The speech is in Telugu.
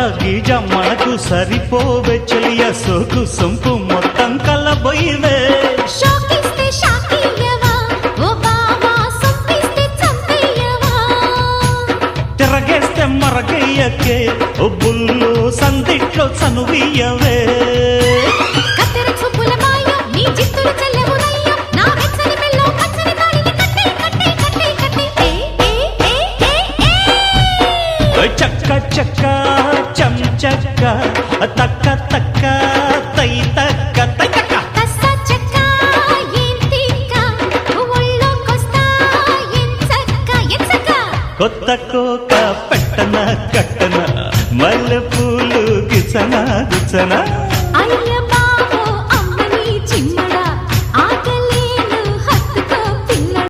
తాజా గీజా మనకు సరిపోవే చెలియ సోకు సొంపు మొత్తం కలబోయివే షాకిస్తే షాకియవా ఓ బావా సొప్పిస్తే చంపేయవా తిరగేస్తే మరగయ్యకే ఓ బుల్లు సందిట్లో చనువియవే కత్తెర చూపుల మాయ నీ జిత్తులు చెల్లెమునయ్య నా వెచ్చని మెల్లో పచ్చని తాళిని కట్టే కట్టే కట్టే కట్టే ఏ చక్క చక్క చం చక్క తక్క తక్క తై తక్క తై తక్క కస్స చెక్క ఏంటిక్క ఒళ్ళోకొస్తా ఎంచక్క కొత్త కోక పెట్టన కట్టన మల్లె పూలు గిచన గిచన అయ్య